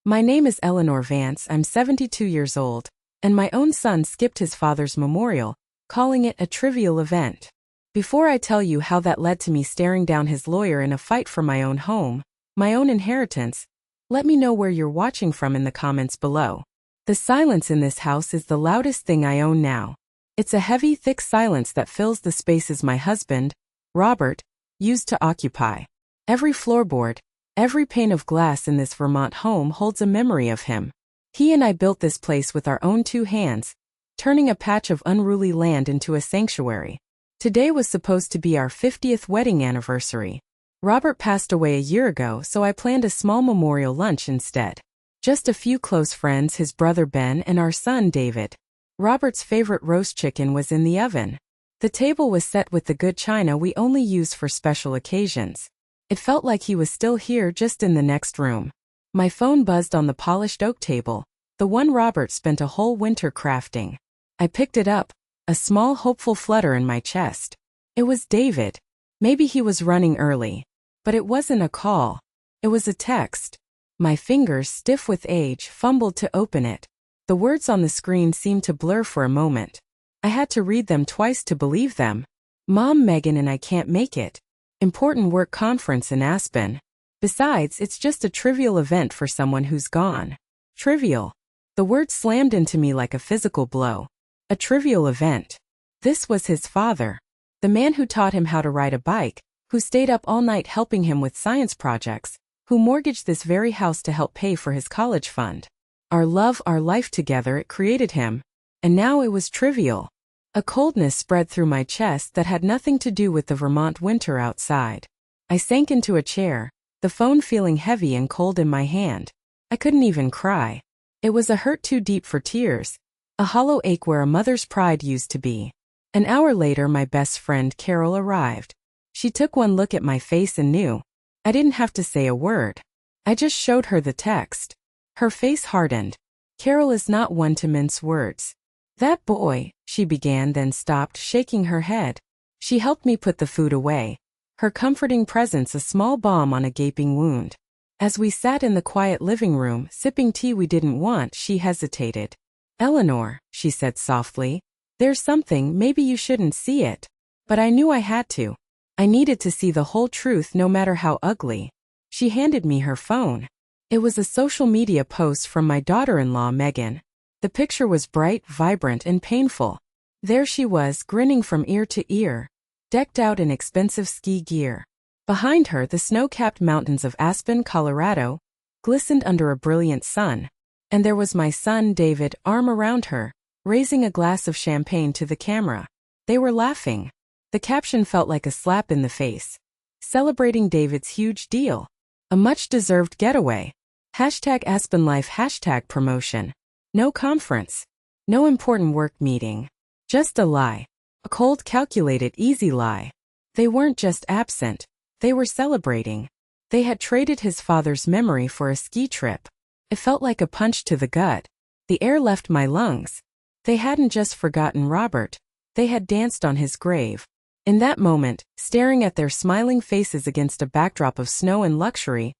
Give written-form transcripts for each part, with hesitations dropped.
My name is Eleanor Vance, I'm 72 years old, and my own son skipped his father's memorial, calling it a trivial event. Before I tell you how that led to me staring down his lawyer in a fight for my own home, my own inheritance, let me know where you're watching from in the comments below. The silence in this house is the loudest thing I own now. It's a heavy, thick silence that fills the spaces my husband, Robert, used to occupy. Every floorboard, every pane of glass in this Vermont home holds a memory of him. He and I built this place with our own two hands, turning a patch of unruly land into a sanctuary. Today was supposed to be our 50th wedding anniversary. Robert passed away a year ago, so I planned a small memorial lunch instead. Just a few close friends, his brother Ben and our son David. Robert's favorite roast chicken was in the oven. The table was set with the good china we only use for special occasions. It felt like he was still here, just in the next room. My phone buzzed on the polished oak table, the one Robert spent a whole winter crafting. I picked it up, a small hopeful flutter in my chest. It was David. Maybe he was running early. But it wasn't a call. It was a text. My fingers, stiff with age, fumbled to open it. The words on the screen seemed to blur for a moment. I had to read them twice to believe them. Mom, Megan and I can't make it. Important work conference in Aspen. Besides, it's just a trivial event for someone who's gone. Trivial. The word slammed into me like a physical blow. A trivial event. This was his father. The man who taught him how to ride a bike, who stayed up all night helping him with science projects, who mortgaged this very house to help pay for his college fund. Our love, our life together, it created him. And now it was trivial. A coldness spread through my chest that had nothing to do with the Vermont winter outside. I sank into a chair, the phone feeling heavy and cold in my hand. I couldn't even cry. It was a hurt too deep for tears. A hollow ache where a mother's pride used to be. An hour later, my best friend Carol arrived. She took one look at my face and knew. I didn't have to say a word. I just showed her the text. Her face hardened. Carol is not one to mince words. That boy, she began, then stopped, shaking her head. She helped me put the food away. Her comforting presence a small balm on a gaping wound. As we sat in the quiet living room, sipping tea we didn't want, she hesitated. Eleanor, she said softly, there's something, maybe you shouldn't see it. But I knew I had to. I needed to see the whole truth, no matter how ugly. She handed me her phone. It was a social media post from my daughter-in-law Megan. The picture was bright, vibrant, and painful. There she was, grinning from ear to ear, decked out in expensive ski gear. Behind her, the snow-capped mountains of Aspen, Colorado, glistened under a brilliant sun. And there was my son David, arm around her, raising a glass of champagne to the camera. They were laughing. The caption felt like a slap in the face. Celebrating David's huge deal. A much-deserved getaway. #AspenLife, #promotion. No conference. No important work meeting. Just a lie. A cold, calculated, easy lie. They weren't just absent. They were celebrating. They had traded his father's memory for a ski trip. It felt like a punch to the gut. The air left my lungs. They hadn't just forgotten Robert. They had danced on his grave. In that moment, staring at their smiling faces against a backdrop of snow and luxury,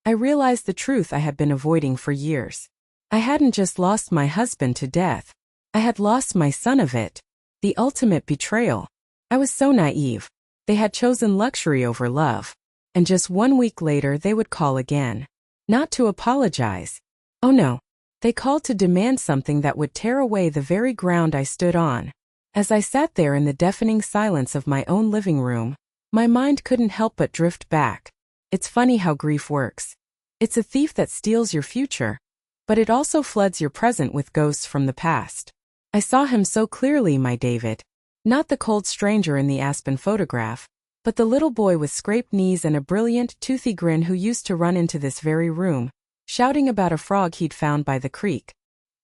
I realized the truth I had been avoiding for years. I hadn't just lost my husband to death. I had lost my son of it. The ultimate betrayal. I was so naive. They had chosen luxury over love. And just 1 week later they would call again. Not to apologize. Oh no. They called to demand something that would tear away the very ground I stood on. As I sat there in the deafening silence of my own living room, my mind couldn't help but drift back. It's funny how grief works. It's a thief that steals your future, but it also floods your present with ghosts from the past. I saw him so clearly, my David. Not the cold stranger in the Aspen photograph, but the little boy with scraped knees and a brilliant, toothy grin who used to run into this very room, shouting about a frog he'd found by the creek.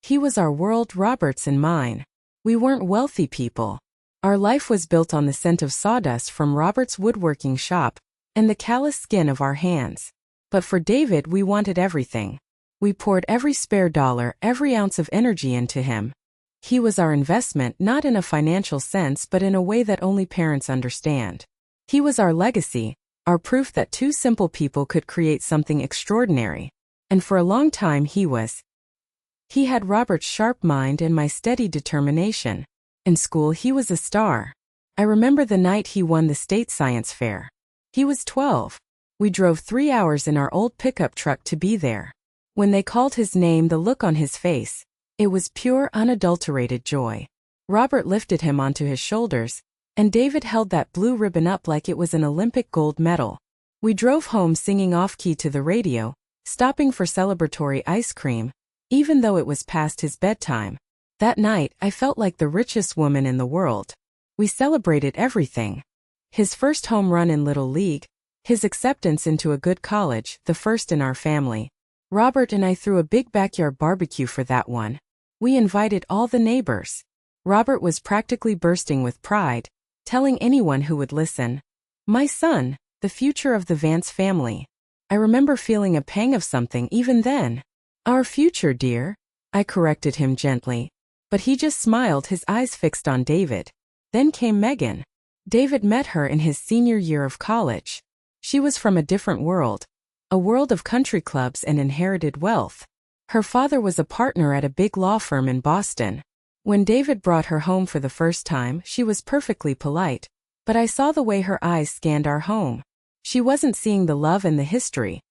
He was our world, Robert's and mine. We weren't wealthy people. Our life was built on the scent of sawdust from Robert's woodworking shop and the callous skin of our hands. But for David, we wanted everything. We poured every spare dollar, every ounce of energy into him. He was our investment, not in a financial sense but in a way that only parents understand. He was our legacy, our proof that two simple people could create something extraordinary. And for a long time he was. He had Robert's sharp mind and my steady determination. In school he was a star. I remember the night he won the state science fair. He was 12. We drove 3 hours in our old pickup truck to be there. When they called his name, the look on his face, it was pure, unadulterated joy. Robert lifted him onto his shoulders, and David held that blue ribbon up like it was an Olympic gold medal. We drove home singing off-key to the radio, stopping for celebratory ice cream, even though it was past his bedtime. That night, I felt like the richest woman in the world. We celebrated everything. His first home run in Little League, his acceptance into a good college, the first in our family. Robert and I threw a big backyard barbecue for that one. We invited all the neighbors. Robert was practically bursting with pride, telling anyone who would listen, "My son, the future of the Vance family." I remember feeling a pang of something even then. "Our future, dear," I corrected him gently. But he just smiled, his eyes fixed on David. Then came Megan. David met her in his senior year of college. She was from a different world. A world of country clubs and inherited wealth. Her father was a partner at a big law firm in Boston. When David brought her home for the first time, she was perfectly polite, but I saw the way her eyes scanned our home. She wasn't seeing the love and the history.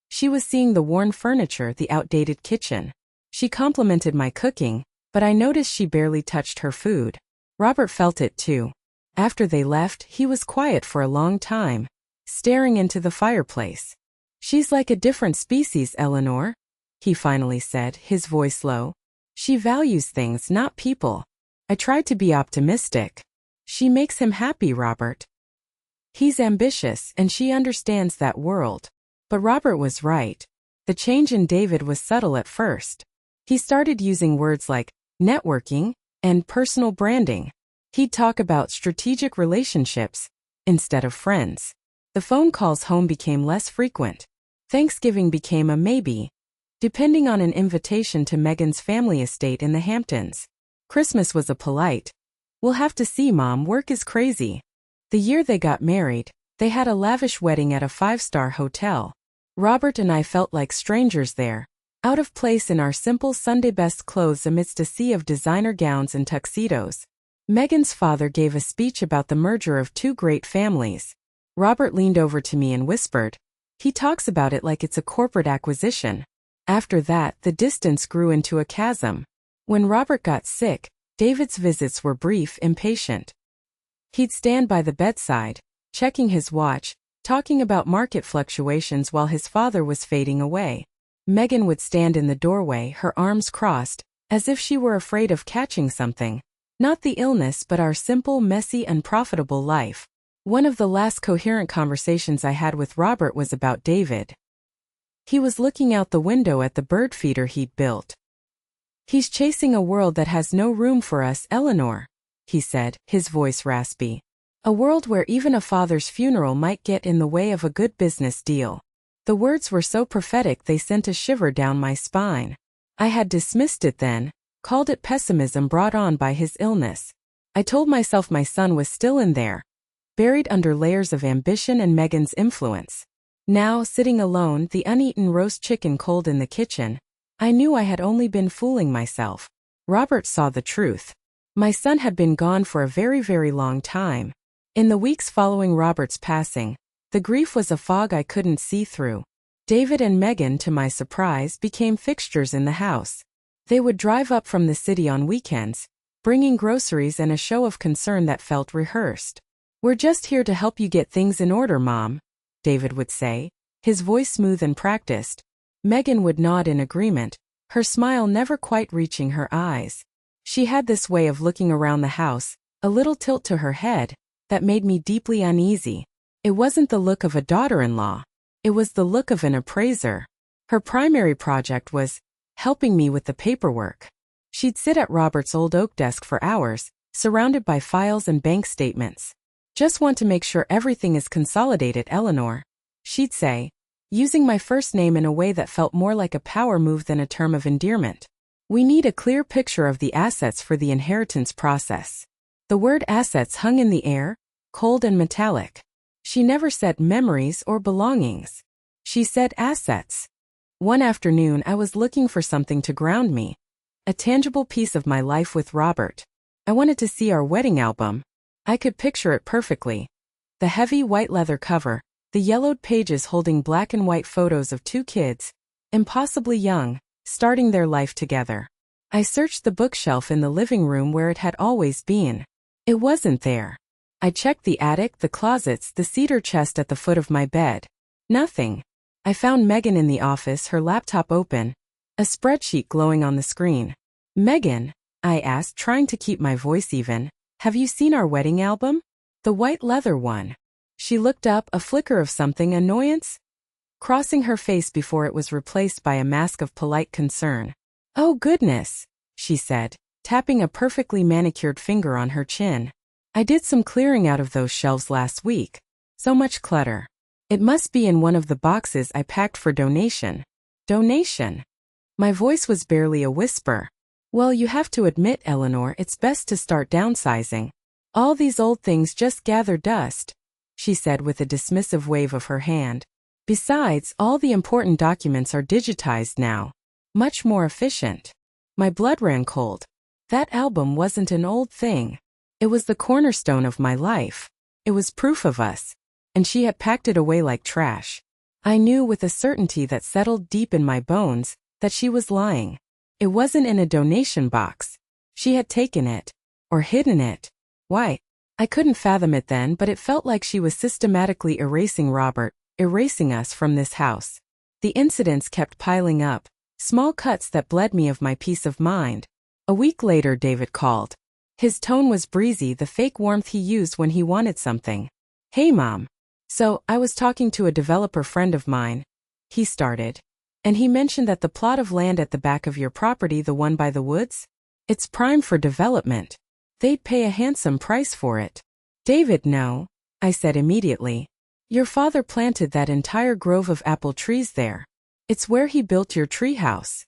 She was seeing the worn furniture, the outdated kitchen. She complimented my cooking, but I noticed she barely touched her food. Robert felt it too. After they left, he was quiet for a long time, staring into the fireplace. "She's like a different species, Eleanor," he finally said, his voice low. "She values things, not people." I tried to be optimistic. "She makes him happy, Robert. He's ambitious, and she understands that world." But Robert was right. The change in David was subtle at first. He started using words like networking and personal branding. He'd talk about strategic relationships instead of friends. The phone calls home became less frequent. Thanksgiving became a maybe, depending on an invitation to Megan's family estate in the Hamptons. Christmas was a polite, "We'll have to see, Mom, work is crazy." The year they got married, they had a lavish wedding at a 5-star hotel. Robert and I felt like strangers there, out of place in our simple Sunday-best clothes amidst a sea of designer gowns and tuxedos. Megan's father gave a speech about the merger of two great families. Robert leaned over to me and whispered, "He talks about it like it's a corporate acquisition." After that, the distance grew into a chasm. When Robert got sick, David's visits were brief, impatient. He'd stand by the bedside, checking his watch, talking about market fluctuations while his father was fading away. Megan would stand in the doorway, her arms crossed, as if she were afraid of catching something. Not the illness, but our simple, messy, unprofitable life. One of the last coherent conversations I had with Robert was about David. He was looking out the window at the bird feeder he'd built. "He's chasing a world that has no room for us, Eleanor," he said, his voice raspy. "A world where even a father's funeral might get in the way of a good business deal." The words were so prophetic they sent a shiver down my spine. I had dismissed it then, called it pessimism brought on by his illness. I told myself my son was still in there, buried under layers of ambition and Megan's influence. Now, sitting alone, the uneaten roast chicken cold in the kitchen, I knew I had only been fooling myself. Robert saw the truth. My son had been gone for a very, very long time. In the weeks following Robert's passing, the grief was a fog I couldn't see through. David and Megan, to my surprise, became fixtures in the house. They would drive up from the city on weekends, bringing groceries and a show of concern that felt rehearsed. "We're just here to help you get things in order, Mom," David would say, his voice smooth and practiced. Megan would nod in agreement, her smile never quite reaching her eyes. She had this way of looking around the house, a little tilt to her head, that made me deeply uneasy. It wasn't the look of a daughter-in-law. It was the look of an appraiser. Her primary project was helping me with the paperwork. She'd sit at Robert's old oak desk for hours, surrounded by files and bank statements. "Just want to make sure everything is consolidated, Eleanor," she'd say, using my first name in a way that felt more like a power move than a term of endearment. "We need a clear picture of the assets for the inheritance process." The word assets hung in the air, cold and metallic. She never said memories or belongings. She said assets. One afternoon I was looking for something to ground me. A tangible piece of my life with Robert. I wanted to see our wedding album. I could picture it perfectly. The heavy white leather cover, the yellowed pages holding black and white photos of two kids, impossibly young, starting their life together. I searched the bookshelf in the living room where it had always been. It wasn't there. I checked the attic, the closets, the cedar chest at the foot of my bed. Nothing. I found Megan in the office, her laptop open, a spreadsheet glowing on the screen. "Megan," I asked, trying to keep my voice even, "have you seen our wedding album? The white leather one." She looked up, a flicker of something, annoyance, crossing her face before it was replaced by a mask of polite concern. "Oh goodness," she said, tapping a perfectly manicured finger on her chin. "I did some clearing out of those shelves last week. So much clutter. It must be in one of the boxes I packed for donation." Donation? My voice was barely a whisper. "Well, you have to admit, Eleanor, it's best to start downsizing. All these old things just gather dust," she said with a dismissive wave of her hand. "Besides, all the important documents are digitized now. Much more efficient." My blood ran cold. That album wasn't an old thing. It was the cornerstone of my life. It was proof of us. And she had packed it away like trash. I knew with a certainty that settled deep in my bones that she was lying. It wasn't in a donation box. She had taken it. Or hidden it. Why? I couldn't fathom it then, but it felt like she was systematically erasing Robert, erasing us from this house. The incidents kept piling up, small cuts that bled me of my peace of mind. A week later, David called. His tone was breezy, the fake warmth he used when he wanted something. "Hey, Mom. So, I was talking to a developer friend of mine," he started. "And he mentioned that the plot of land at the back of your property, the one by the woods, it's prime for development. They'd pay a handsome price for it." "David, no," I said immediately. "Your father planted that entire grove of apple trees there. It's where he built your treehouse."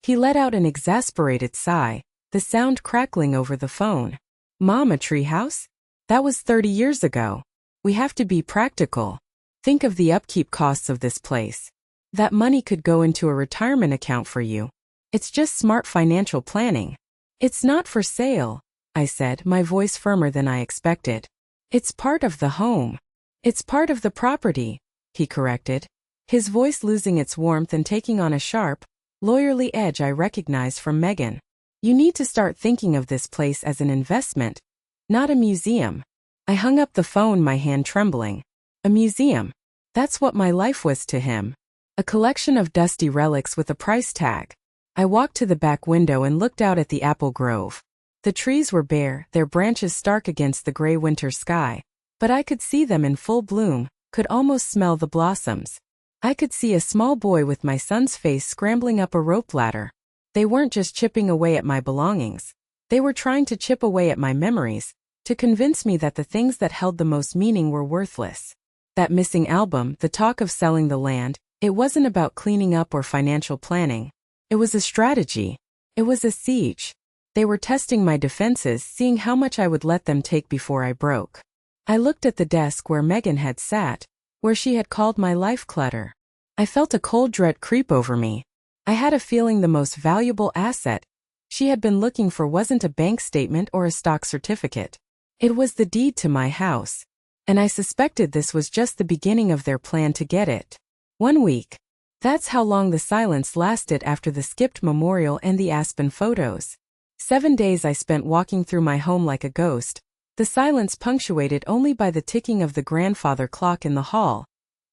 He let out an exasperated sigh, the sound crackling over the phone. "Mom, a treehouse? That was 30 years ago. We have to be practical. Think of the upkeep costs of this place. That money could go into a retirement account for you. It's just smart financial planning." "It's not for sale," I said, my voice firmer than I expected. "It's part of the home. It's part of the property," he corrected, his voice losing its warmth and taking on a sharp, lawyerly edge I recognized from Megan. "You need to start thinking of this place as an investment, not a museum." I hung up the phone, my hand trembling. A museum. That's what my life was to him. A collection of dusty relics with a price tag. I walked to the back window and looked out at the apple grove. The trees were bare, their branches stark against the gray winter sky, but I could see them in full bloom, could almost smell the blossoms. I could see a small boy with my son's face scrambling up a rope ladder. They weren't just chipping away at my belongings. They were trying to chip away at my memories, to convince me that the things that held the most meaning were worthless. That missing album, the talk of selling the land, it wasn't about cleaning up or financial planning. It was a strategy. It was a siege. They were testing my defenses, seeing how much I would let them take before I broke. I looked at the desk where Megan had sat, where she had called my life clutter. I felt a cold dread creep over me. I had a feeling the most valuable asset she had been looking for wasn't a bank statement or a stock certificate. It was the deed to my house. And I suspected this was just the beginning of their plan to get it. 1 week. That's how long the silence lasted after the skipped memorial and the Aspen photos. 7 days I spent walking through my home like a ghost, the silence punctuated only by the ticking of the grandfather clock in the hall,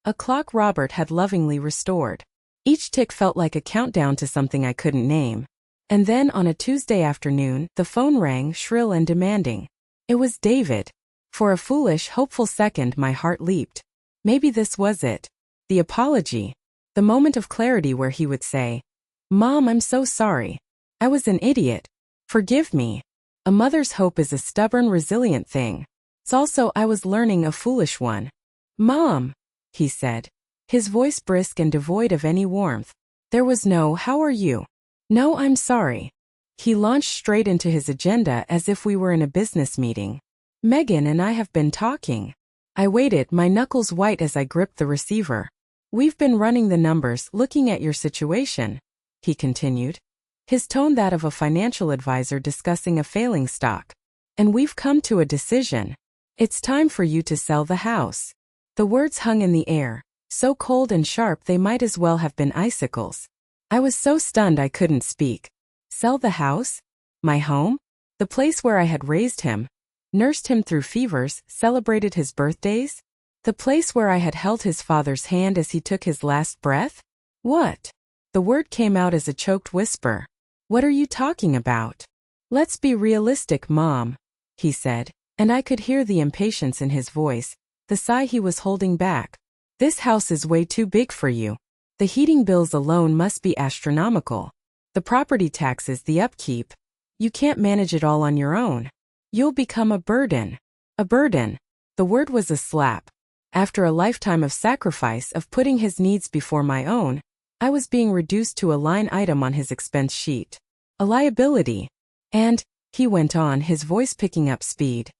a clock Robert had lovingly restored. Each tick felt like a countdown to something I couldn't name. And then on a Tuesday afternoon, the phone rang, shrill and demanding. It was David. For a foolish, hopeful second my heart leaped. Maybe this was it. The apology. The moment of clarity where he would say, "Mom, I'm so sorry. I was an idiot. Forgive me." A mother's hope is a stubborn, resilient thing. It's also I was learning a foolish one. "Mom," he said, his voice brisk and devoid of any warmth. There was no, "How are you?" No, "I'm sorry." He launched straight into his agenda as if we were in a business meeting. "Megan and I have been talking." I waited, my knuckles white as I gripped the receiver. We've been running the numbers, looking at your situation, he continued, his tone that of a financial advisor discussing a failing stock. And we've come to a decision. It's time for you to sell the house. The words hung in the air, so cold and sharp they might as well have been icicles. I was so stunned I couldn't speak. Sell the house? My home? The place where I had raised him, nursed him through fevers, celebrated his birthdays? The place where I had held his father's hand as he took his last breath? What? The word came out as a choked whisper. What are you talking about? Let's be realistic, Mom, he said, and I could hear the impatience in his voice, the sigh he was holding back. This house is way too big for you. The heating bills alone must be astronomical. The property taxes, the upkeep. You can't manage it all on your own. You'll become a burden. A burden. The word was a slap. After a lifetime of sacrifice, of putting his needs before my own, I was being reduced to a line item on his expense sheet. A liability. And, he went on, his voice picking up speed,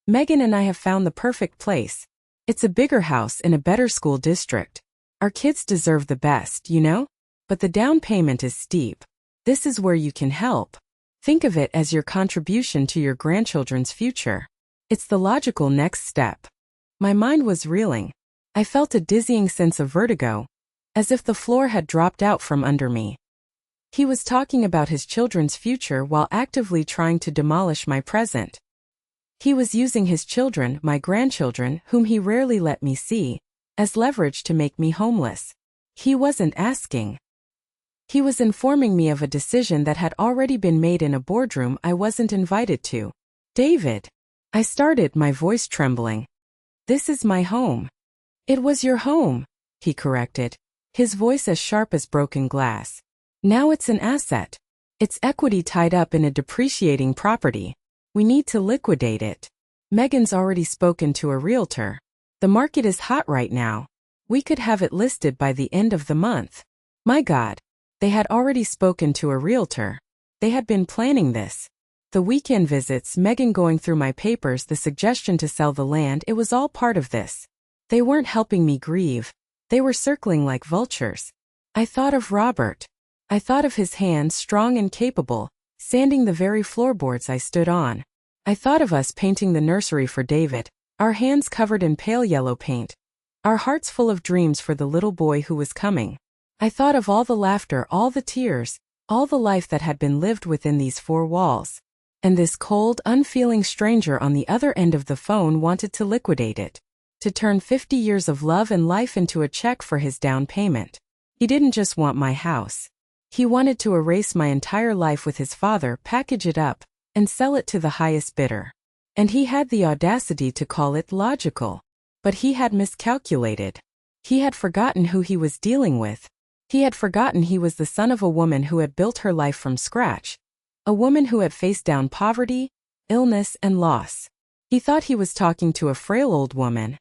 Megan and I have found the perfect place. It's a bigger house in a better school district. Our kids deserve the best, you know? But the down payment is steep. This is where you can help. Think of it as your contribution to your grandchildren's future. It's the logical next step. My mind was reeling. I felt a dizzying sense of vertigo, as if the floor had dropped out from under me. He was talking about his children's future while actively trying to demolish my present. He was using his children, my grandchildren, whom he rarely let me see, as leverage to make me homeless. He wasn't asking. He was informing me of a decision that had already been made in a boardroom I wasn't invited to. David, I started, my voice trembling. This is my home. It was your home, he corrected, his voice as sharp as broken glass. Now it's an asset. It's equity tied up in a depreciating property. We need to liquidate it. Megan's already spoken to a realtor. The market is hot right now. We could have it listed by the end of the month. My God. They had already spoken to a realtor. They had been planning this. The weekend visits, Megan going through my papers, the suggestion to sell the land, it was all part of this. They weren't helping me grieve. They were circling like vultures. I thought of Robert. I thought of his hands, strong and capable, sanding the very floorboards I stood on. I thought of us painting the nursery for David, our hands covered in pale yellow paint, our hearts full of dreams for the little boy who was coming. I thought of all the laughter, all the tears, all the life that had been lived within these four walls. And this cold, unfeeling stranger on the other end of the phone wanted to liquidate it, to turn 50 years of love and life into a check for his down payment. He didn't just want my house. He wanted to erase my entire life with his father, package it up, and sell it to the highest bidder. And he had the audacity to call it logical. But he had miscalculated. He had forgotten who he was dealing with. He had forgotten he was the son of a woman who had built her life from scratch. A woman who had faced down poverty, illness, and loss. He thought he was talking to a frail old woman.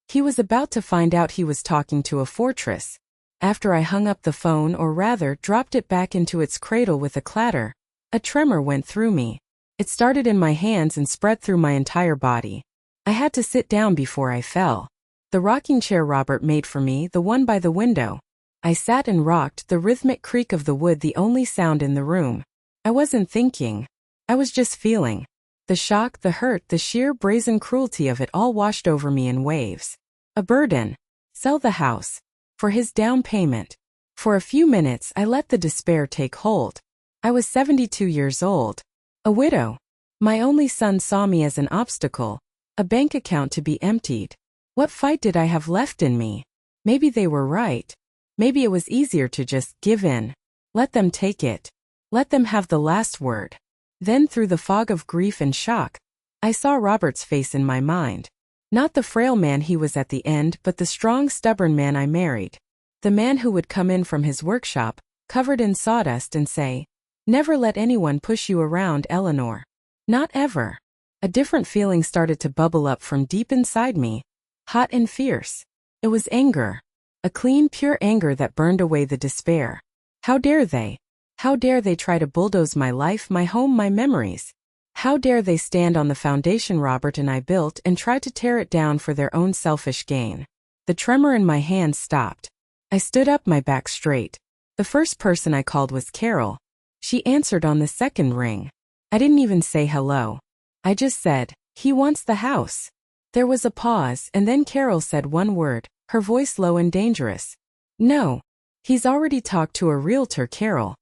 He was about to find out he was talking to a fortress. After I hung up the phone, or rather, dropped it back into its cradle with a clatter, a tremor went through me. It started in my hands and spread through my entire body. I had to sit down before I fell. The rocking chair Robert made for me, the one by the window. I sat and rocked, the rhythmic creak of the wood the only sound in the room. I wasn't thinking. I was just feeling. The shock, the hurt, the sheer brazen cruelty of it all washed over me in waves. A burden. Sell the house. For his down payment. For a few minutes I let the despair take hold. I was 72 years old. A widow. My only son saw me as an obstacle. A bank account to be emptied. What fight did I have left in me? Maybe they were right. Maybe it was easier to just give in. Let them take it. Let them have the last word. Then through the fog of grief and shock, I saw Robert's face in my mind. Not the frail man he was at the end, but the strong, stubborn man I married. The man who would come in from his workshop, covered in sawdust, and say, "Never let anyone push you around, Eleanor. Not ever." A different feeling started to bubble up from deep inside me, hot and fierce. It was anger. A clean, pure anger that burned away the despair. How dare they? How dare they try to bulldoze my life, my home, my memories? How dare they stand on the foundation Robert and I built and try to tear it down for their own selfish gain? The tremor in my hands stopped. I stood up, my back straight. The first person I called was Carol. She answered on the second ring. I didn't even say hello. I just said, "He wants the house." There was a pause, and then Carol said one word, her voice low and dangerous. "No. He's already talked to a realtor, Carol.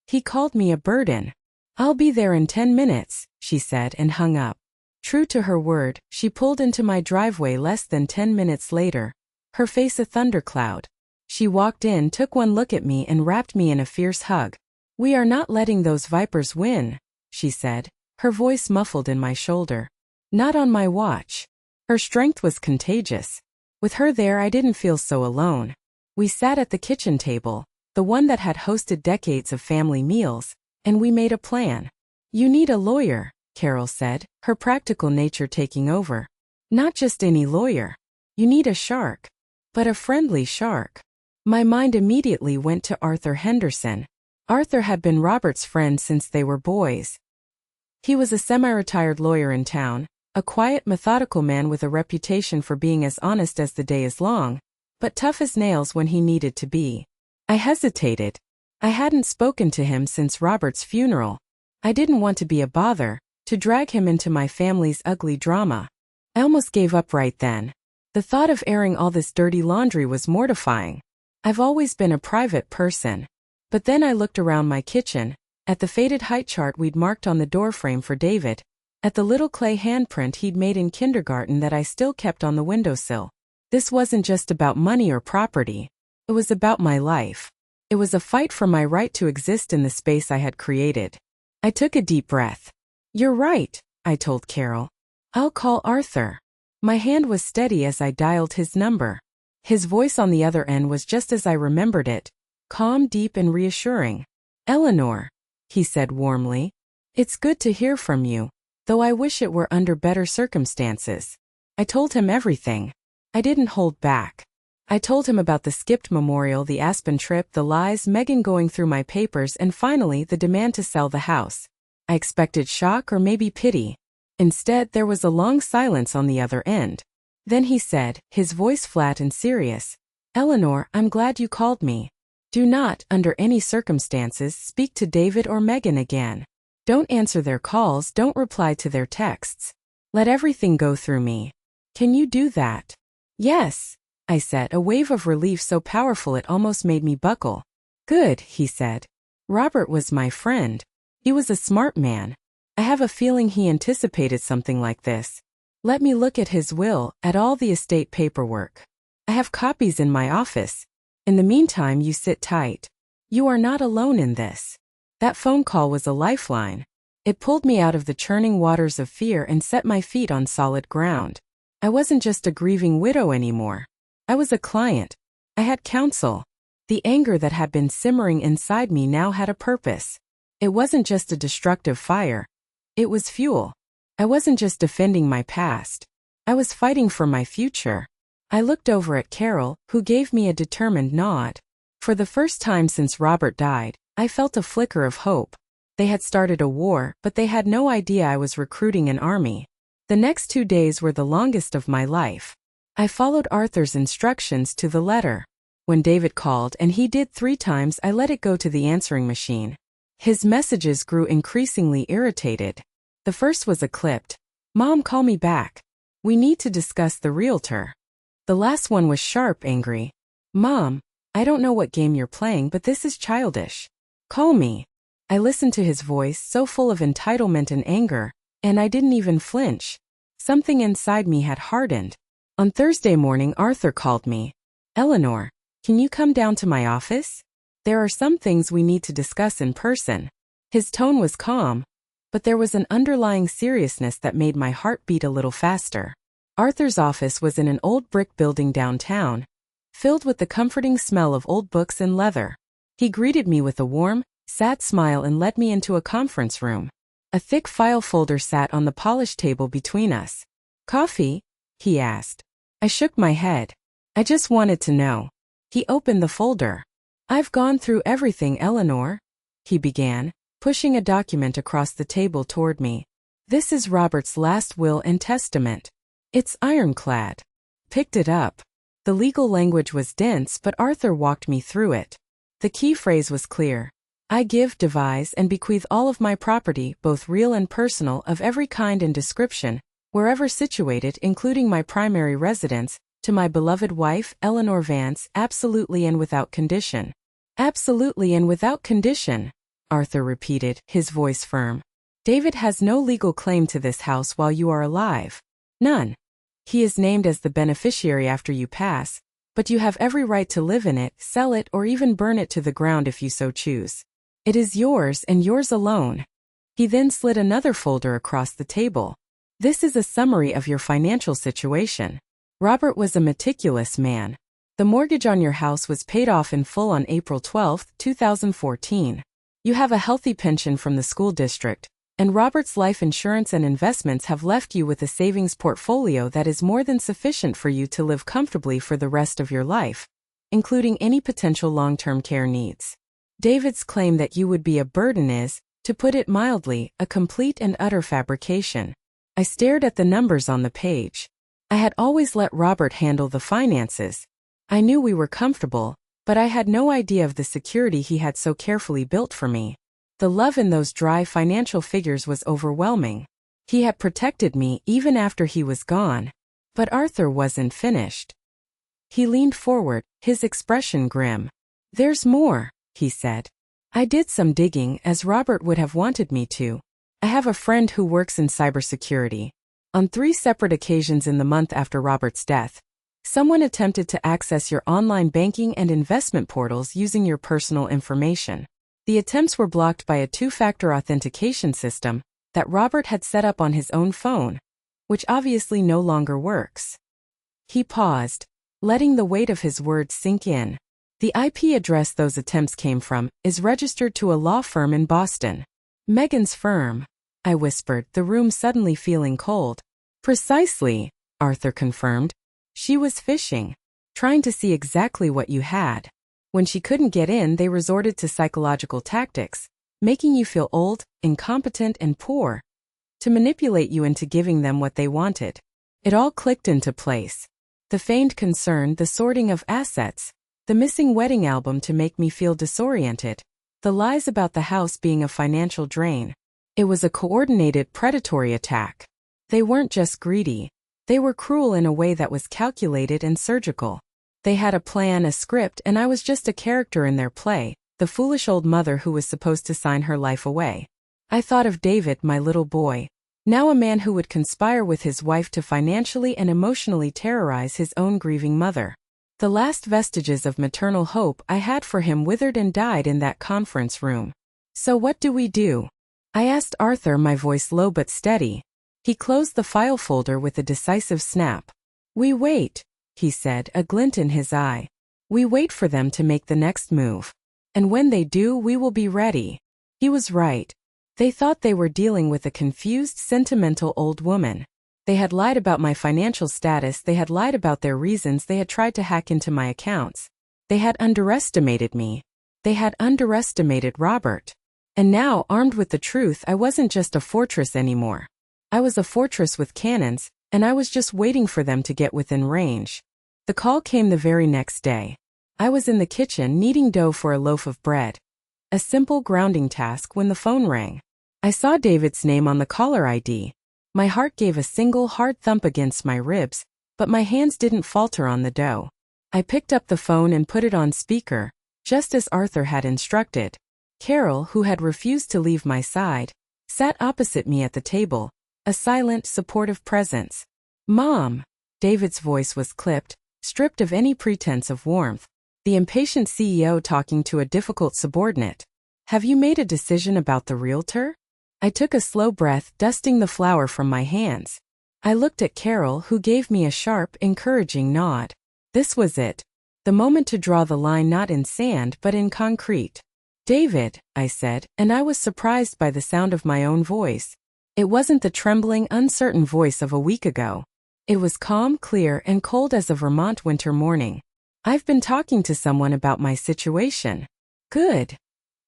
He called me a burden." "I'll be there in 10 minutes, she said and hung up. True to her word, she pulled into my driveway less than 10 minutes later, her face a thundercloud. She walked in, took one look at me and wrapped me in a fierce hug. "We are not letting those vipers win," she said, her voice muffled in my shoulder. "Not on my watch." Her strength was contagious. With her there, I didn't feel so alone. We sat at the kitchen table, the one that had hosted decades of family meals, and we made a plan. "You need a lawyer," Carol said, her practical nature taking over. "Not just any lawyer. You need a shark. But a friendly shark." My mind immediately went to Arthur Henderson. Arthur had been Robert's friend since they were boys. He was a semi-retired lawyer in town, a quiet, methodical man with a reputation for being as honest as the day is long, but tough as nails when he needed to be. I hesitated. I hadn't spoken to him since Robert's funeral. I didn't want to be a bother, to drag him into my family's ugly drama. I almost gave up right then. The thought of airing all this dirty laundry was mortifying. I've always been a private person. But then I looked around my kitchen, at the faded height chart we'd marked on the doorframe for David, at the little clay handprint he'd made in kindergarten that I still kept on the windowsill. This wasn't just about money or property. It was about my life. It was a fight for my right to exist in the space I had created. I took a deep breath. "You're right," I told Carol. "I'll call Arthur." My hand was steady as I dialed his number. His voice on the other end was just as I remembered it, calm, deep, and reassuring. "Eleanor," he said warmly. "It's good to hear from you, though I wish it were under better circumstances." I told him everything. I didn't hold back. I told him about the skipped memorial, the Aspen trip, the lies, Megan going through my papers, and finally the demand to sell the house. I expected shock or maybe pity. Instead, there was a long silence on the other end. Then he said, his voice flat and serious, "Eleanor, I'm glad you called me. Do not, under any circumstances, speak to David or Megan again. Don't answer their calls, don't reply to their texts. Let everything go through me. Can you do that?" "Yes," I said, a wave of relief so powerful it almost made me buckle. "Good," he said. "Robert was my friend. He was a smart man. I have a feeling he anticipated something like this. Let me look at his will, at all the estate paperwork. I have copies in my office. In the meantime, you sit tight. You are not alone in this." That phone call was a lifeline. It pulled me out of the churning waters of fear and set my feet on solid ground. I wasn't just a grieving widow anymore. I was a client. I had counsel. The anger that had been simmering inside me now had a purpose. It wasn't just a destructive fire. It was fuel. I wasn't just defending my past. I was fighting for my future. I looked over at Carol, who gave me a determined nod. For the first time since Robert died, I felt a flicker of hope. They had started a war, but they had no idea I was recruiting an army. The next 2 days were the longest of my life. I followed Arthur's instructions to the letter. When David called, and he did 3 times, I let it go to the answering machine. His messages grew increasingly irritated. The first was a clipped, "Mom, call me back. We need to discuss the realtor." The last one was sharp, angry. "Mom, I don't know what game you're playing, but this is childish. Call me." I listened to his voice, so full of entitlement and anger, and I didn't even flinch. Something inside me had hardened. On Thursday morning, Arthur called me. "Eleanor, can you come down to my office? There are some things we need to discuss in person." His tone was calm, but there was an underlying seriousness that made my heart beat a little faster. Arthur's office was in an old brick building downtown, filled with the comforting smell of old books and leather. He greeted me with a warm, sad smile and led me into a conference room. A thick file folder sat on the polished table between us. "Coffee?" he asked. I shook my head. "I just wanted to know." He opened the folder. "I've gone through everything, Eleanor," he began, pushing a document across the table toward me. "This is Robert's last will and testament. It's ironclad." Picked it up. The legal language was dense, but Arthur walked me through it. The key phrase was clear. I give, devise, and bequeath all of my property, both real and personal, of every kind and description, wherever situated, including my primary residence, to my beloved wife, Eleanor Vance, absolutely and without condition. Absolutely and without condition, Arthur repeated, his voice firm. David has no legal claim to this house while you are alive. None. He is named as the beneficiary after you pass, but you have every right to live in it, sell it, or even burn it to the ground if you so choose. It is yours and yours alone. He then slid another folder across the table. This is a summary of your financial situation. Robert was a meticulous man. The mortgage on your house was paid off in full on April 12, 2014. You have a healthy pension from the school district, and Robert's life insurance and investments have left you with a savings portfolio that is more than sufficient for you to live comfortably for the rest of your life, including any potential long-term care needs. David's claim that you would be a burden is, to put it mildly, a complete and utter fabrication. I stared at the numbers on the page. I had always let Robert handle the finances. I knew we were comfortable, but I had no idea of the security he had so carefully built for me. The love in those dry financial figures was overwhelming. He had protected me even after he was gone. But Arthur wasn't finished. He leaned forward, his expression grim. There's more, he said. I did some digging, as Robert would have wanted me to. I have a friend who works in cybersecurity. On 3 separate occasions in the month after Robert's death, someone attempted to access your online banking and investment portals using your personal information. The attempts were blocked by a 2-factor authentication system that Robert had set up on his own phone, which obviously no longer works. He paused, letting the weight of his words sink in. The IP address those attempts came from is registered to a law firm in Boston. Megan's firm, I whispered, the room suddenly feeling cold. Precisely, Arthur confirmed. She was fishing, trying to see exactly what you had. When she couldn't get in, they resorted to psychological tactics, making you feel old, incompetent, and poor, to manipulate you into giving them what they wanted. It all clicked into place. The feigned concern, the sorting of assets, the missing wedding album to make me feel disoriented, the lies about the house being a financial drain. It was a coordinated predatory attack. They weren't just greedy. They were cruel in a way that was calculated and surgical. They had a plan, a script, and I was just a character in their play, the foolish old mother who was supposed to sign her life away. I thought of David, my little boy, now a man who would conspire with his wife to financially and emotionally terrorize his own grieving mother. The last vestiges of maternal hope I had for him withered and died in that conference room. So what do we do? I asked Arthur, my voice low but steady. He closed the file folder with a decisive snap. We wait, he said, a glint in his eye. We wait for them to make the next move. And when they do, we will be ready. He was right. They thought they were dealing with a confused, sentimental old woman. They had lied about my financial status, they had lied about their reasons, they had tried to hack into my accounts. They had underestimated me. They had underestimated Robert. And now, armed with the truth, I wasn't just a fortress anymore. I was a fortress with cannons, and I was just waiting for them to get within range. The call came the very next day. I was in the kitchen kneading dough for a loaf of bread. A simple grounding task when the phone rang. I saw David's name on the caller ID. My heart gave a single hard thump against my ribs, but my hands didn't falter on the dough. I picked up the phone and put it on speaker, just as Arthur had instructed. Carol, who had refused to leave my side, sat opposite me at the table, a silent, supportive presence. Mom! David's voice was clipped, stripped of any pretense of warmth. The impatient CEO talking to a difficult subordinate. Have you made a decision about the realtor? I took a slow breath, dusting the flour from my hands. I looked at Carol, who gave me a sharp, encouraging nod. This was it. The moment to draw the line not in sand but in concrete. David, I said, and I was surprised by the sound of my own voice. It wasn't the trembling, uncertain voice of a week ago. It was calm, clear, and cold as a Vermont winter morning. I've been talking to someone about my situation. Good,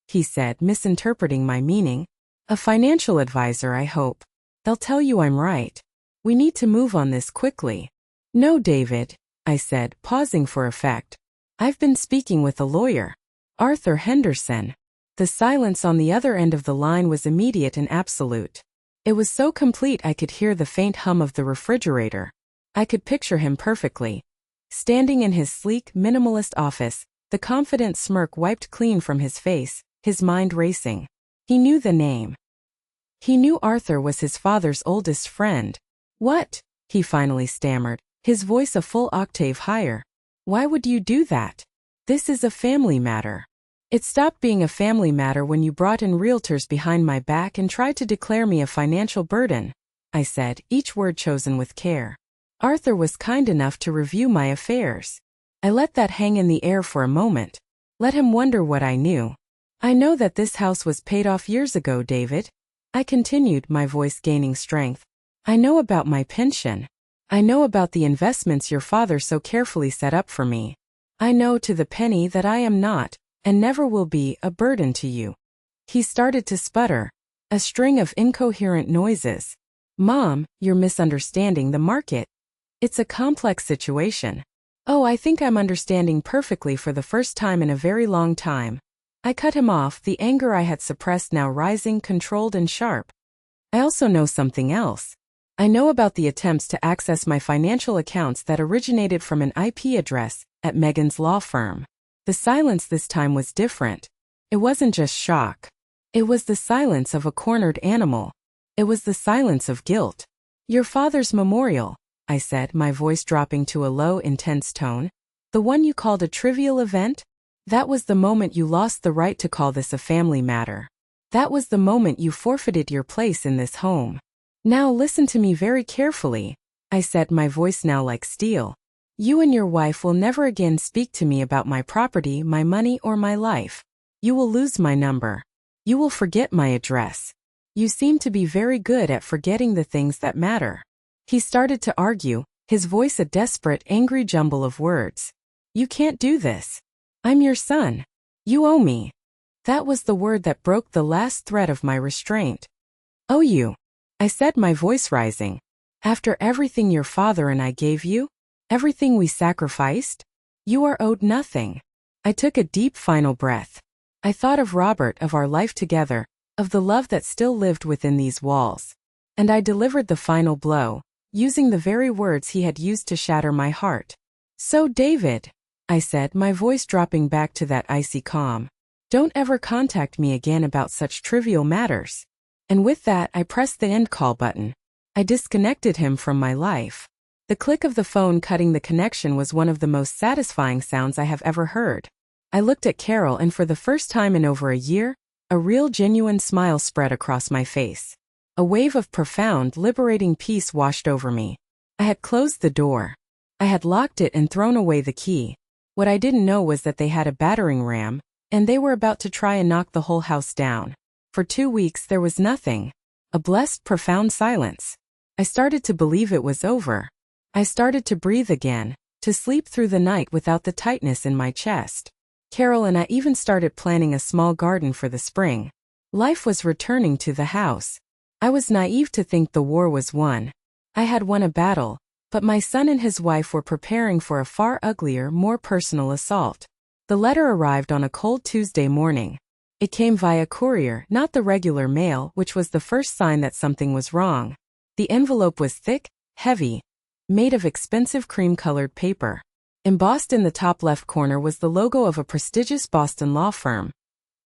he said, misinterpreting my meaning. A financial advisor, I hope. They'll tell you I'm right. We need to move on this quickly. No, David, I said, pausing for effect. I've been speaking with a lawyer. Arthur Henderson. The silence on the other end of the line was immediate and absolute. It was so complete I could hear the faint hum of the refrigerator. I could picture him perfectly. Standing in his sleek, minimalist office, the confident smirk wiped clean from his face, his mind racing. He knew the name. He knew Arthur was his father's oldest friend. What? He finally stammered, his voice a full octave higher. Why would you do that? This is a family matter. It stopped being a family matter when you brought in realtors behind my back and tried to declare me a financial burden, I said, each word chosen with care. Arthur was kind enough to review my affairs. I let that hang in the air for a moment. Let him wonder what I knew. I know that this house was paid off years ago, David. I continued, my voice gaining strength. I know about my pension. I know about the investments your father so carefully set up for me. I know to the penny that I am not, and never will be, a burden to you. He started to sputter. A string of incoherent noises. Mom, you're misunderstanding the market. It's a complex situation. Oh, I think I'm understanding perfectly for the first time in a very long time. I cut him off, the anger I had suppressed now rising, controlled and sharp. I also know something else. I know about the attempts to access my financial accounts that originated from an IP address at Megan's law firm. The silence this time was different. It wasn't just shock. It was the silence of a cornered animal. It was the silence of guilt. Your father's memorial, I said, my voice dropping to a low, intense tone. The one you called a trivial event? That was the moment you lost the right to call this a family matter. That was the moment you forfeited your place in this home. Now listen to me very carefully, I said, my voice now like steel. You and your wife will never again speak to me about my property, my money, or my life. You will lose my number. You will forget my address. You seem to be very good at forgetting the things that matter. He started to argue, his voice a desperate, angry jumble of words. You can't do this. I'm your son. You owe me. That was the word that broke the last thread of my restraint. Owe you, I said, my voice rising. After everything your father and I gave you? Everything we sacrificed? You are owed nothing. I took a deep final breath. I thought of Robert, of our life together, of the love that still lived within these walls. And I delivered the final blow, using the very words he had used to shatter my heart. So David, I said, my voice dropping back to that icy calm, don't ever contact me again about such trivial matters. And with that I pressed the end call button. I disconnected him from my life. The click of the phone cutting the connection was one of the most satisfying sounds I have ever heard. I looked at Carol, and for the first time in over a year, a real genuine smile spread across my face. A wave of profound, liberating peace washed over me. I had closed the door. I had locked it and thrown away the key. What I didn't know was that they had a battering ram, and they were about to try and knock the whole house down. For 2 weeks there was nothing. A blessed, profound silence. I started to believe it was over. I started to breathe again, to sleep through the night without the tightness in my chest. Carol and I even started planning a small garden for the spring. Life was returning to the house. I was naive to think the war was won. I had won a battle, but my son and his wife were preparing for a far uglier, more personal assault. The letter arrived on a cold Tuesday morning. It came via courier, not the regular mail, which was the first sign that something was wrong. The envelope was thick, heavy, made of expensive cream-colored paper. Embossed in the top left corner was the logo of a prestigious Boston law firm.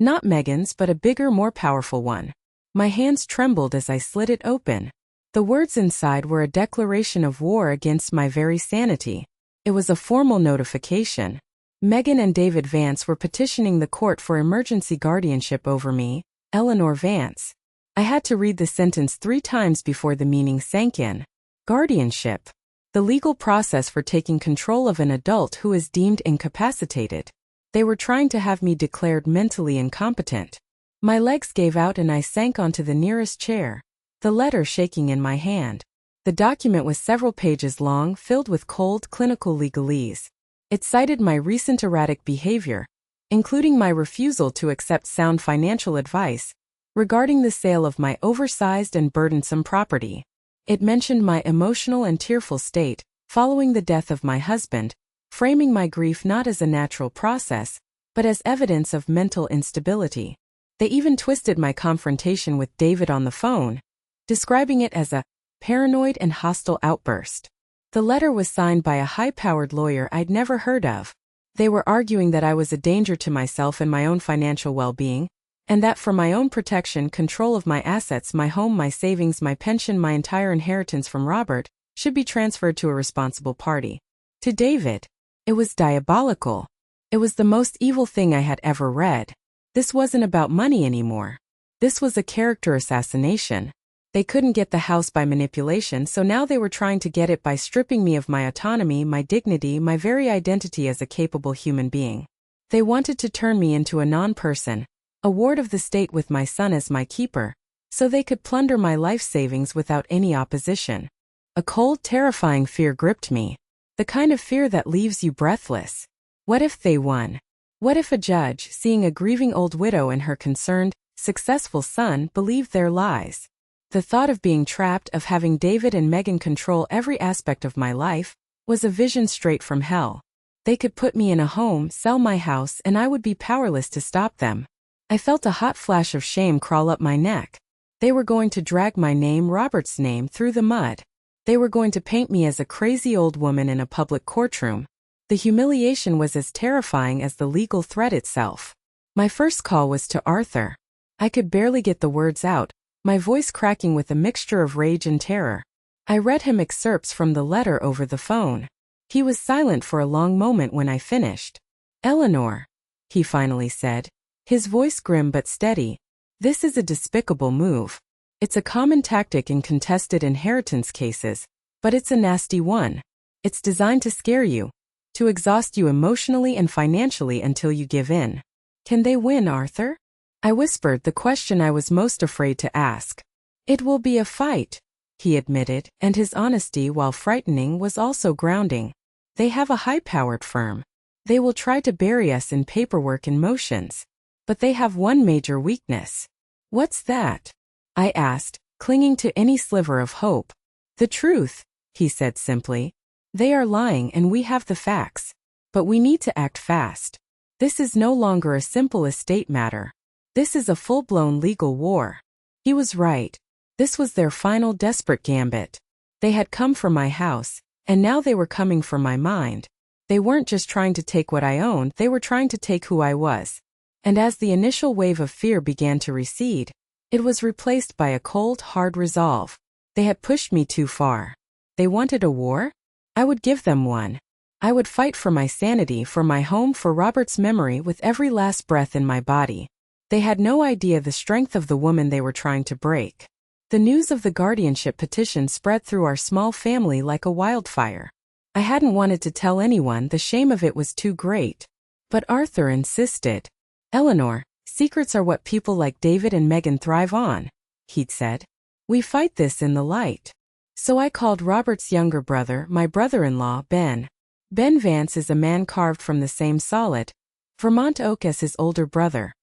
Not Megan's, but a bigger, more powerful one. My hands trembled as I slid it open. The words inside were a declaration of war against my very sanity. It was a formal notification. Megan and David Vance were petitioning the court for emergency guardianship over me, Eleanor Vance. I had to read the sentence 3 times before the meaning sank in. Guardianship. The legal process for taking control of an adult who is deemed incapacitated. They were trying to have me declared mentally incompetent. My legs gave out and I sank onto the nearest chair, the letter shaking in my hand. The document was several pages long, filled with cold, clinical legalese. It cited my recent erratic behavior, including my refusal to accept sound financial advice regarding the sale of my oversized and burdensome property. It mentioned my emotional and tearful state, following the death of my husband, framing my grief not as a natural process, but as evidence of mental instability. They even twisted my confrontation with David on the phone, describing it as a paranoid and hostile outburst. The letter was signed by a high-powered lawyer I'd never heard of. They were arguing that I was a danger to myself and my own financial well-being, and that for my own protection, control of my assets, my home, my savings, my pension, my entire inheritance from Robert, should be transferred to a responsible party. To David, it was diabolical. It was the most evil thing I had ever read. This wasn't about money anymore. This was a character assassination. They couldn't get the house by manipulation, so now they were trying to get it by stripping me of my autonomy, my dignity, my very identity as a capable human being. They wanted to turn me into a non-person, a ward of the state with my son as my keeper, so they could plunder my life savings without any opposition. A cold, terrifying fear gripped me. The kind of fear that leaves you breathless. What if they won? What if a judge, seeing a grieving old widow and her concerned, successful son, believed their lies? The thought of being trapped, of having David and Megan control every aspect of my life, was a vision straight from hell. They could put me in a home, sell my house, and I would be powerless to stop them. I felt a hot flash of shame crawl up my neck. They were going to drag my name, Robert's name, through the mud. They were going to paint me as a crazy old woman in a public courtroom. The humiliation was as terrifying as the legal threat itself. My first call was to Arthur. I could barely get the words out, my voice cracking with a mixture of rage and terror. I read him excerpts from the letter over the phone. He was silent for a long moment when I finished. "Eleanor," he finally said, his voice grim but steady, "this is a despicable move. It's a common tactic in contested inheritance cases, but it's a nasty one. It's designed to scare you, to exhaust you emotionally and financially until you give in. Can they win, Arthur?" I whispered the question I was most afraid to ask. "It will be a fight," he admitted, and his honesty, while frightening, was also grounding. "They have a high-powered firm. They will try to bury us in paperwork and motions. But they have one major weakness." "What's that?" I asked, clinging to any sliver of hope. "The truth," he said simply. "They are lying and we have the facts. But we need to act fast. This is no longer a simple estate matter. This is a full-blown legal war." He was right. This was their final desperate gambit. They had come for my house, and now they were coming for my mind. They weren't just trying to take what I owned, they were trying to take who I was. And as the initial wave of fear began to recede, it was replaced by a cold, hard resolve. They had pushed me too far. They wanted a war? I would give them one. I would fight for my sanity, for my home, for Robert's memory with every last breath in my body. They had no idea the strength of the woman they were trying to break. The news of the guardianship petition spread through our small family like a wildfire. I hadn't wanted to tell anyone, the shame of it was too great. But Arthur insisted. "Eleanor, secrets are what people like David and Megan thrive on," he'd said. "We fight this in the light." So I called Robert's younger brother, my brother-in-law, Ben. Ben Vance is a man carved from the same solid, Vermont oak as his older brother.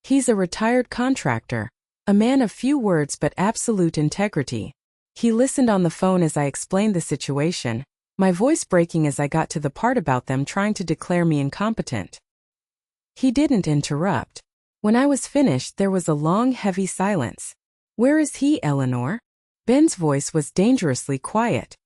He's a retired contractor, a man of few words but absolute integrity. He listened on the phone as I explained the situation, my voice breaking as I got to the part about them trying to declare me incompetent. He didn't interrupt. When I was finished, there was a long, heavy silence. "Where is he, Eleanor?" Ben's voice was dangerously quiet.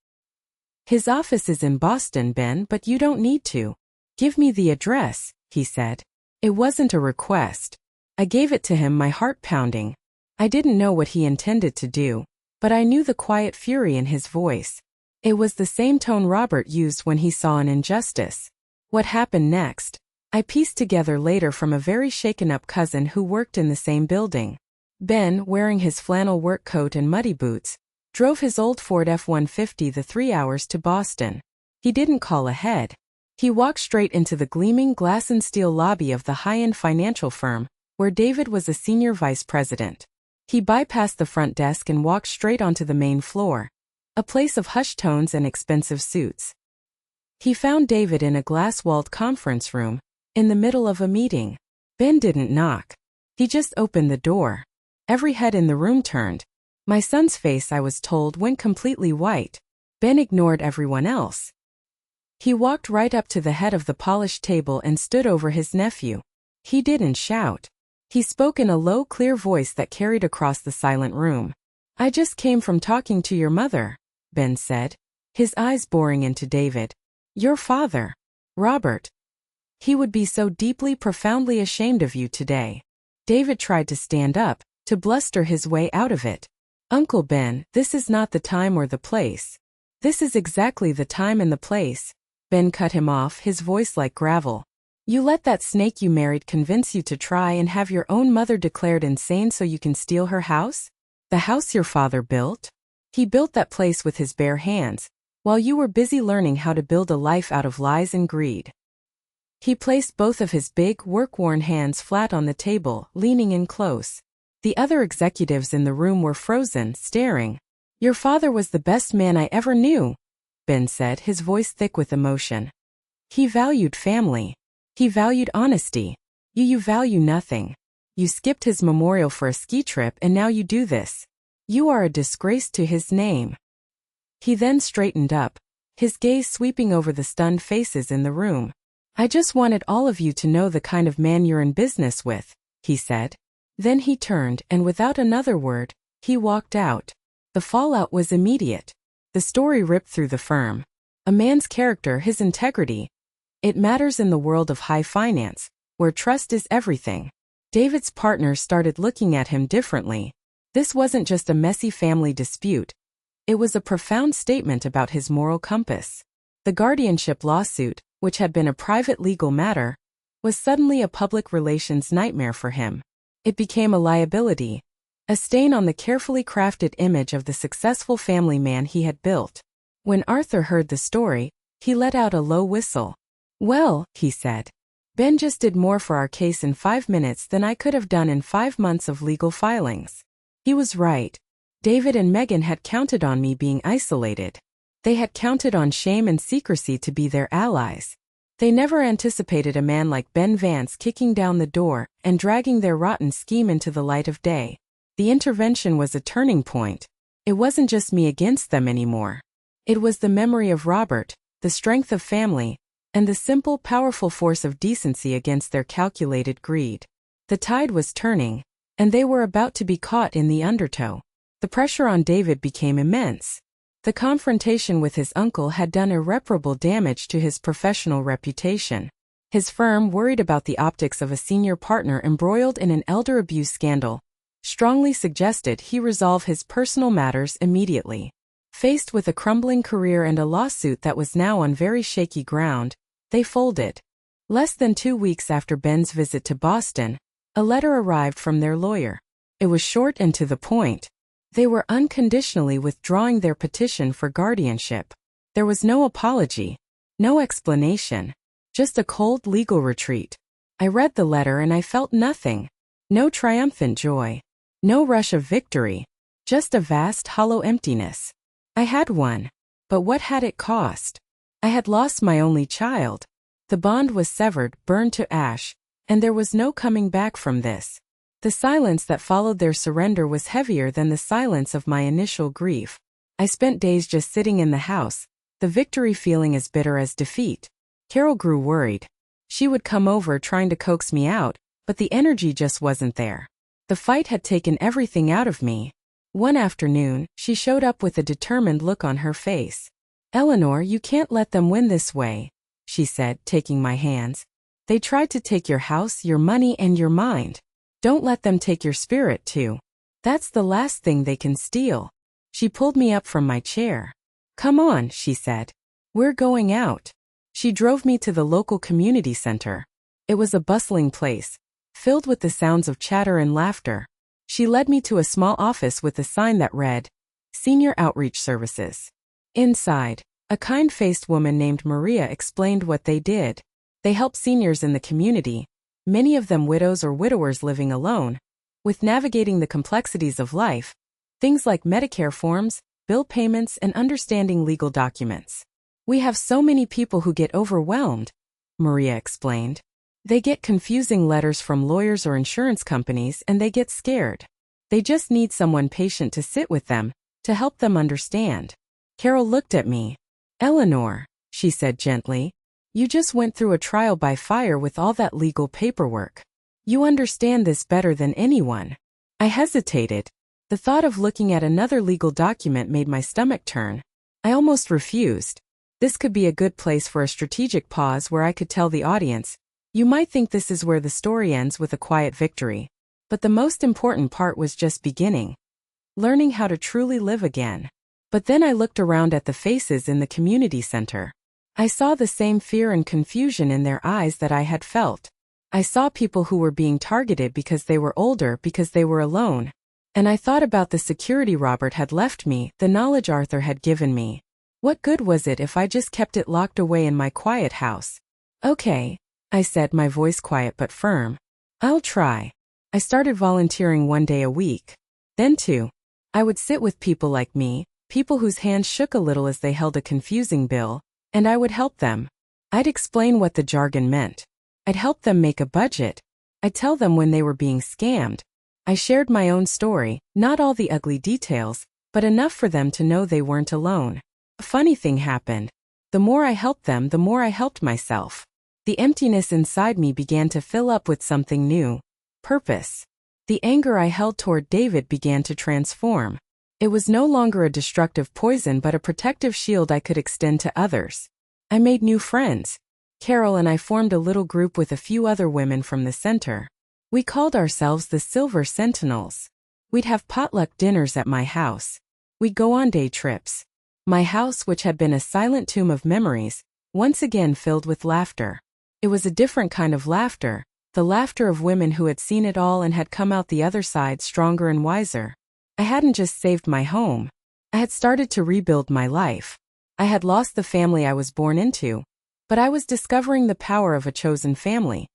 "His office is in Boston, Ben, but you don't need to. Give me the address," he said. It wasn't a request. I gave it to him, my heart pounding. I didn't know what he intended to do, but I knew the quiet fury in his voice. It was the same tone Robert used when he saw an injustice. What happened next? I pieced together later from a very shaken-up cousin who worked in the same building. Ben, wearing his flannel work coat and muddy boots, drove his old Ford F-150 the 3 hours to Boston. He didn't call ahead. He walked straight into the gleaming glass and steel lobby of the high-end financial firm, where David was a senior vice president. He bypassed the front desk and walked straight onto the main floor, a place of hushed tones and expensive suits. He found David in a glass-walled conference room, in the middle of a meeting. Ben didn't knock. He just opened the door. Every head in the room turned. My son's face, I was told, went completely white. Ben ignored everyone else. He walked right up to the head of the polished table and stood over his nephew. He didn't shout. He spoke in a low, clear voice that carried across the silent room. "I just came from talking to your mother," Ben said, his eyes boring into David. "Your father, Robert. He would be so deeply, profoundly ashamed of you today." David tried to stand up, to bluster his way out of it. "Uncle Ben, this is not the time or the place." "This is exactly the time and the place," Ben cut him off, his voice like gravel. "You let that snake you married convince you to try and have your own mother declared insane so you can steal her house? The house your father built? He built that place with his bare hands, while you were busy learning how to build a life out of lies and greed." He placed both of his big, work-worn hands flat on the table, leaning in close. The other executives in the room were frozen, staring. "Your father was the best man I ever knew," Ben said, his voice thick with emotion. "He valued family. He valued honesty. You value nothing. You skipped his memorial for a ski trip and now you do this. You are a disgrace to his name." He then straightened up, his gaze sweeping over the stunned faces in the room. "I just wanted all of you to know the kind of man you're in business with," he said. Then he turned and without another word, he walked out. The fallout was immediate. The story ripped through the firm. A man's character, his integrity. It matters in the world of high finance, where trust is everything. David's partners started looking at him differently. This wasn't just a messy family dispute. It was a profound statement about his moral compass. The guardianship lawsuit, which had been a private legal matter, was suddenly a public relations nightmare for him. It became a liability, a stain on the carefully crafted image of the successful family man he had built. When Arthur heard the story, he let out a low whistle. "Well," he said, "Ben just did more for our case in 5 minutes than I could have done in 5 months of legal filings." He was right. David and Megan had counted on me being isolated. They had counted on shame and secrecy to be their allies. They never anticipated a man like Ben Vance kicking down the door and dragging their rotten scheme into the light of day. The intervention was a turning point. It wasn't just me against them anymore. It was the memory of Robert, the strength of family, and the simple, powerful force of decency against their calculated greed. The tide was turning, and they were about to be caught in the undertow. The pressure on David became immense. The confrontation with his uncle had done irreparable damage to his professional reputation. His firm, worried about the optics of a senior partner embroiled in an elder abuse scandal, strongly suggested he resolve his personal matters immediately. Faced with a crumbling career and a lawsuit that was now on very shaky ground, they folded. Less than 2 weeks after Ben's visit to Boston, a letter arrived from their lawyer. It was short and to the point. They were unconditionally withdrawing their petition for guardianship. There was no apology, no explanation, just a cold legal retreat. I read the letter and I felt nothing. No triumphant joy. No rush of victory. Just a vast, hollow emptiness. I had won. But what had it cost? I had lost my only child. The bond was severed, burned to ash, and there was no coming back from this. The silence that followed their surrender was heavier than the silence of my initial grief. I spent days just sitting in the house, the victory feeling as bitter as defeat. Carol grew worried. She would come over trying to coax me out, but the energy just wasn't there. The fight had taken everything out of me. One afternoon, she showed up with a determined look on her face. "Eleanor, you can't let them win this way," she said, taking my hands. "They tried to take your house, your money, and your mind. Don't let them take your spirit too. That's the last thing they can steal." She pulled me up from my chair. "Come on," she said. "We're going out." She drove me to the local community center. It was a bustling place, filled with the sounds of chatter and laughter. She led me to a small office with a sign that read, "Senior Outreach Services." Inside, a kind-faced woman named Maria explained what they did. They help seniors in the community, many of them widows or widowers living alone, with navigating the complexities of life, things like Medicare forms, bill payments, and understanding legal documents. "We have so many people who get overwhelmed," Maria explained. "They get confusing letters from lawyers or insurance companies and they get scared. They just need someone patient to sit with them, to help them understand." Carol looked at me. Eleanor, she said gently, you just went through a trial by fire with all that legal paperwork. You understand this better than anyone. I hesitated. The thought of looking at another legal document made my stomach turn. I almost refused. This could be a good place for a strategic pause where I could tell the audience, you might think this is where the story ends with a quiet victory. But the most important part was just beginning. Learning how to truly live again. But then I looked around at the faces in the community center. I saw the same fear and confusion in their eyes that I had felt. I saw people who were being targeted because they were older, because they were alone. And I thought about the security Robert had left me, the knowledge Arthur had given me. What good was it if I just kept it locked away in my quiet house? Okay, I said, my voice quiet but firm. I'll try. I started volunteering 1 day a week. Then 2. I would sit with people like me, people whose hands shook a little as they held a confusing bill, and I would help them. I'd explain what the jargon meant. I'd help them make a budget. I'd tell them when they were being scammed. I shared my own story, not all the ugly details, but enough for them to know they weren't alone. A funny thing happened. The more I helped them, the more I helped myself. The emptiness inside me began to fill up with something new. Purpose. The anger I held toward David began to transform. It was no longer a destructive poison but a protective shield I could extend to others. I made new friends. Carol and I formed a little group with a few other women from the center. We called ourselves the Silver Sentinels. We'd have potluck dinners at my house. We'd go on day trips. My house, which had been a silent tomb of memories, once again filled with laughter. It was a different kind of laughter, the laughter of women who had seen it all and had come out the other side stronger and wiser. I hadn't just saved my home. I had started to rebuild my life. I had lost the family I was born into, but I was discovering the power of a chosen family.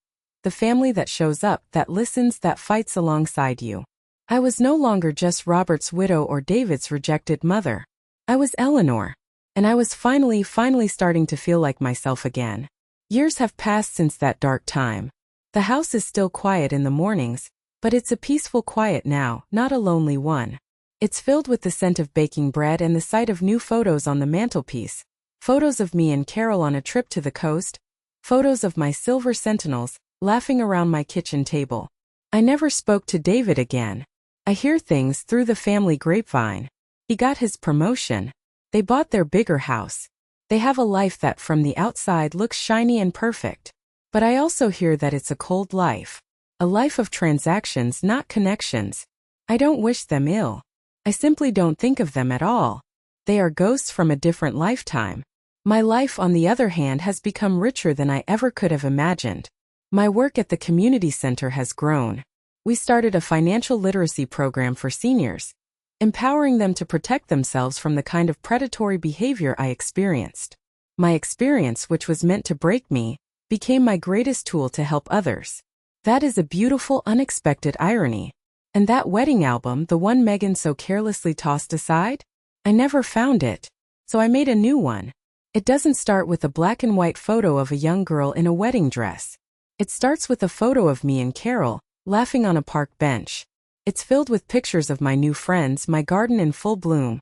The family that shows up, that listens, that fights alongside you. I was no longer just Robert's widow or David's rejected mother. I was Eleanor. And I was finally starting to feel like myself again. Years have passed since that dark time. The house is still quiet in the mornings, but it's a peaceful quiet now, not a lonely one. It's filled with the scent of baking bread and the sight of new photos on the mantelpiece. Photos of me and Carol on a trip to the coast. Photos of my Silver Sentinels, laughing around my kitchen table. I never spoke to David again. I hear things through the family grapevine. He got his promotion. They bought their bigger house. They have a life that from the outside looks shiny and perfect. But I also hear that it's a cold life. A life of transactions, not connections. I don't wish them ill. I simply don't think of them at all. They are ghosts from a different lifetime. My life, on the other hand, has become richer than I ever could have imagined. My work at the community center has grown. We started a financial literacy program for seniors, empowering them to protect themselves from the kind of predatory behavior I experienced. My experience, which was meant to break me, became my greatest tool to help others. That is a beautiful, unexpected irony. And that wedding album, the one Megan so carelessly tossed aside? I never found it. So I made a new one. It doesn't start with a black and white photo of a young girl in a wedding dress. It starts with a photo of me and Carol, laughing on a park bench. It's filled with pictures of my new friends, my garden in full bloom.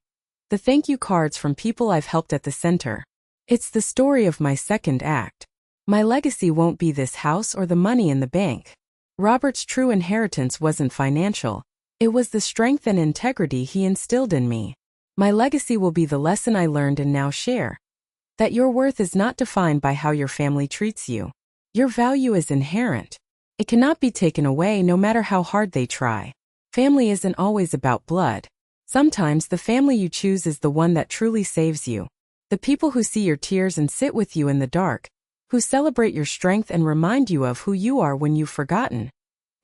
The thank you cards from people I've helped at the center. It's the story of my second act. My legacy won't be this house or the money in the bank. Robert's true inheritance wasn't financial. It was the strength and integrity he instilled in me. My legacy will be the lesson I learned and now share. That your worth is not defined by how your family treats you. Your value is inherent. It cannot be taken away no matter how hard they try. Family isn't always about blood. Sometimes the family you choose is the one that truly saves you. The people who see your tears and sit with you in the dark, who celebrate your strength and remind you of who you are when you've forgotten.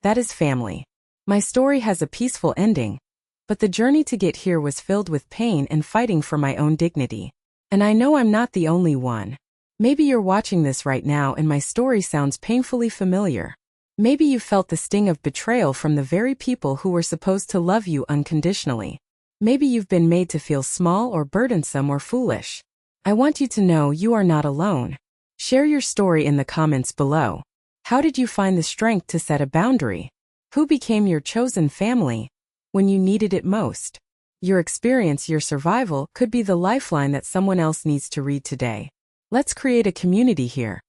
That is family. My story has a peaceful ending, but the journey to get here was filled with pain and fighting for my own dignity. And I know I'm not the only one. Maybe you're watching this right now and my story sounds painfully familiar. Maybe you felt the sting of betrayal from the very people who were supposed to love you unconditionally. Maybe you've been made to feel small or burdensome or foolish. I want you to know you are not alone. Share your story in the comments below. How did you find the strength to set a boundary? Who became your chosen family when you needed it most? Your experience, your survival, could be the lifeline that someone else needs to read today. Let's create a community here.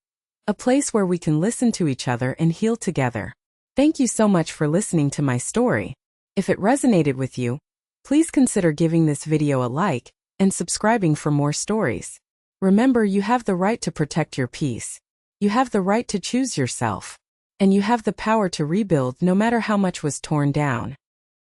A place where we can listen to each other and heal together. Thank you so much for listening to my story. If it resonated with you, please consider giving this video a like and subscribing for more stories. Remember, you have the right to protect your peace. You have the right to choose yourself. And you have the power to rebuild no matter how much was torn down.